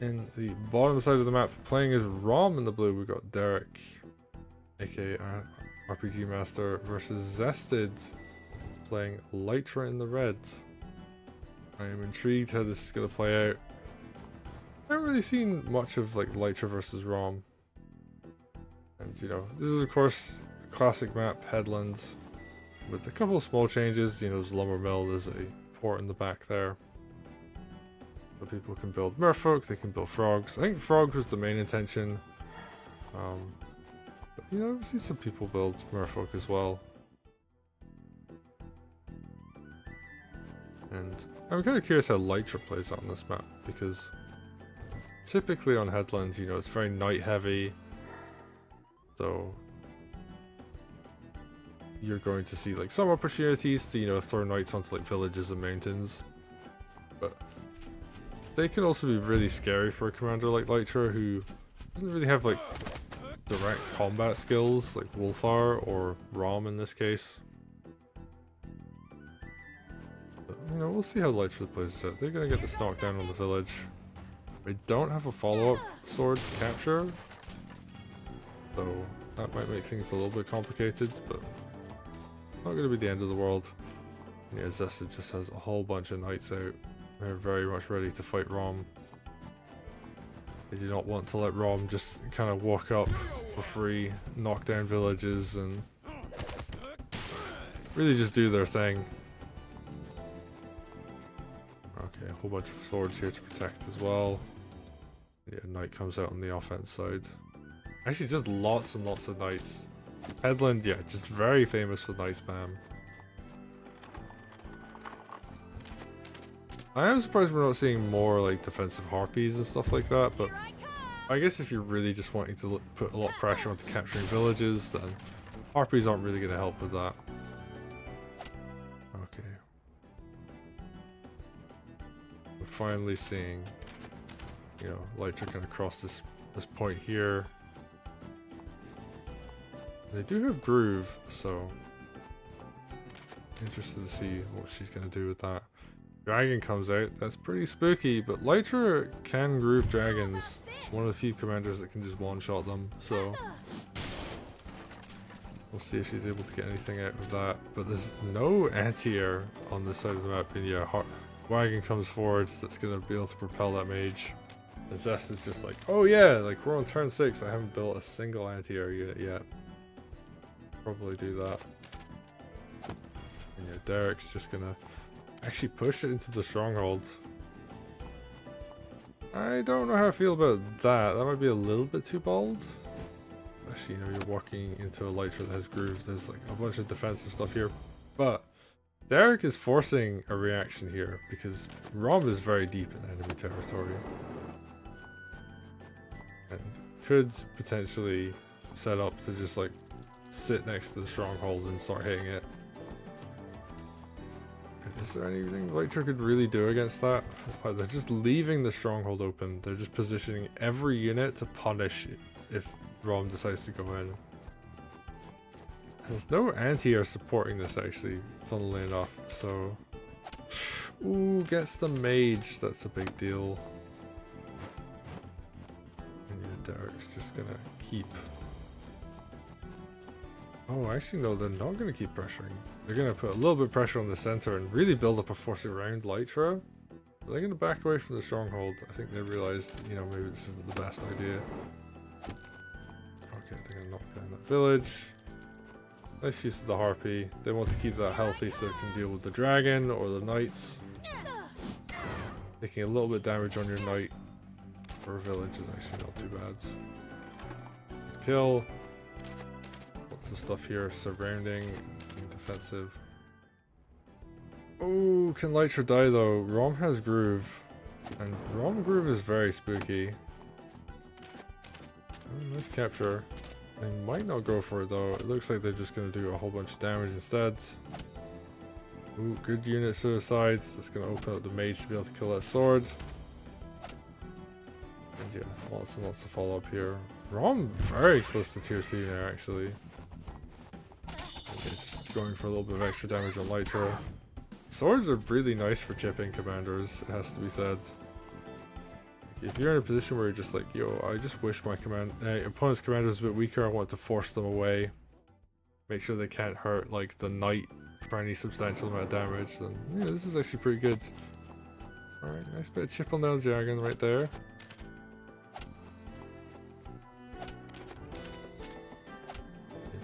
In the bottom side of the map, playing as Rhomb in the blue, we got Derrick, aka RPG Master, versus Zested, playing Lytra in the red. I am intrigued how this is going to play out. I haven't really seen much of like Lytra versus Rhomb. And you know, this is of course a classic map, Headland, with a couple of small changes. You know, there's a lumber mill, there's a port in the back there. So people can build merfolk, they can build frogs. I think frogs was the main intention. But you know, I've seen some people build merfolk as well. And I'm kind of curious how Lytra plays out on this map, because typically on Headlands, you know, it's very knight heavy. So you're going to see like some opportunities to, you know, throw knights onto like villages and mountains. But they can also be really scary for a commander like Lytra, who doesn't really have like direct combat skills like Wolfar or Rhomb in this case. But, you know, we'll see how Lytra plays out. They're gonna get this knocked down on the village. I don't have a follow-up sword to capture, so that might make things a little bit complicated, but not gonna be the end of the world. Yeah, Zested just has a whole bunch of knights out. They're very much ready to fight Rhomb. They do not want to let Rhomb just kind of walk up for free, knock down villages, and really just do their thing. Okay, a whole bunch of swords here to protect as well. Yeah, knight comes out on the offense side. Actually, just lots and lots of knights. Headland, yeah, just very famous for knight spam. I am surprised we're not seeing more like defensive harpies and stuff like that, but I guess if you're really just wanting to put a lot of pressure onto capturing villages, then harpies aren't really going to help with that. Okay. We're finally seeing, you know, Lytra kind of cross this point here. They do have Groove, so interested to see what she's going to do with that. Dragon comes out, that's pretty spooky, but Lytra can groove dragons. One of the few commanders that can just one-shot them, so we'll see if she's able to get anything out of that. But there's no anti-air on this side of the map, and yeah, wagon comes forward, that's going to be able to propel that mage. And Zest is just like, oh yeah, like we're on turn 6, I haven't built a single anti-air unit yet. Probably do that. And yeah, Derrick's just gonna actually push it into the stronghold. I don't know how I feel about that. That might be a little bit too bold. Actually, you know, you're walking into a Lytra that has grooves. There's like a bunch of defensive stuff here. But Derrick is forcing a reaction here because Rhomb is very deep in enemy territory. And could potentially set up to just like sit next to the stronghold and start hitting it. Is there anything Lytra could really do against that? Oh, they're just leaving the stronghold open. They're just positioning every unit to punish if Rhomb decides to go in. There's no anti-air supporting this actually, funnily enough, so... Ooh, gets the mage, that's a big deal. And yeah, Derrick's just gonna keep... Oh, actually no, they're not going to keep pressuring. They're going to put a little bit of pressure on the center and really build up a force around Lytra. They're going to back away from the stronghold. I think they realized, you know, maybe this isn't the best idea. Okay, they're going to knock down that village. Nice use of the harpy. They want to keep that healthy so it can deal with the dragon or the knights. Taking a little bit of damage on your knight for a village is actually not too bad. Good kill. Lots of stuff here surrounding, being defensive. Oh, can Lytra die though? Rhomb has Groove, and Rhomb Groove is very spooky. Oh, nice capture. They might not go for it though. It looks like they're just going to do a whole bunch of damage instead. Ooh, good unit suicides. That's going to open up the mage to be able to kill that sword. And yeah, lots and lots of follow up here. Rhomb very close to tier 2 now actually. Okay, just going for a little bit of extra damage on Lytra. Swords are really nice for chipping commanders, it has to be said. if you're in a position where you're just like, yo, I just wish my opponent's commander was a bit weaker, I want to force them away, make sure they can't hurt like the knight for any substantial amount of damage, then yeah, this is actually pretty good. Alright, nice bit of chip on nail jargon right there.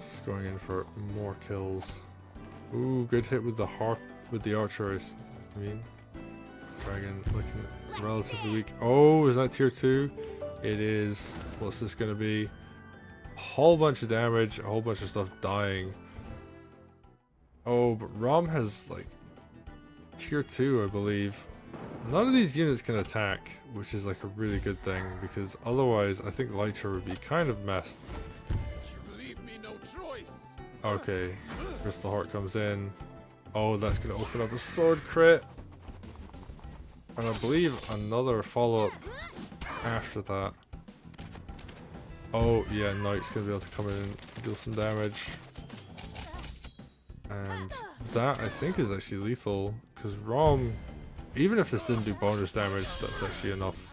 Just going in for more kills. Ooh, good hit with the archer, I mean. Dragon looking relatively weak. Oh, is that tier 2? It is. What's this gonna be? A whole bunch of damage, a whole bunch of stuff dying. Oh, but Rhomb has like tier 2, I believe. None of these units can attack, which is like a really good thing, because otherwise I think Lytra would be kind of messed. You leave me no choice. Okay, Crystal Heart comes in. Oh, that's gonna open up a sword crit. And I believe another follow-up after that. Oh yeah, Knight's gonna be able to come in and deal some damage. And that I think is actually lethal, because Rhomb, even if this didn't do bonus damage, that's actually enough.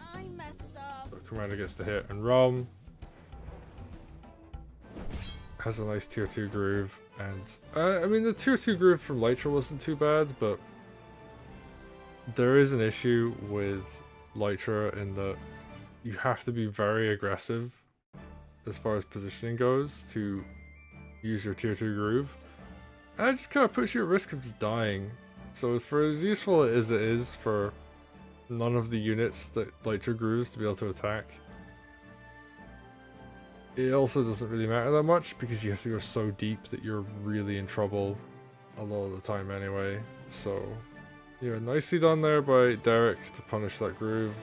The commander gets the hit, and Rhomb has a nice tier 2 groove. And I mean, the tier 2 groove from Lytra wasn't too bad, but there is an issue with Lytra in that you have to be very aggressive as far as positioning goes to use your tier 2 groove. And it just kind of puts you at risk of just dying. So for as useful as it is for none of the units that Lytra grooves to be able to attack, it also doesn't really matter that much because you have to go so deep that you're really in trouble a lot of the time anyway. So yeah, nicely done there by Derrick to punish that groove.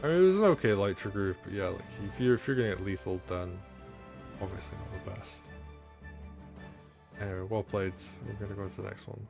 I mean, it was an okay Lytra groove, but yeah, like if you're gonna get lethal, then obviously not the best. Anyway, well played. We're gonna go to the next one.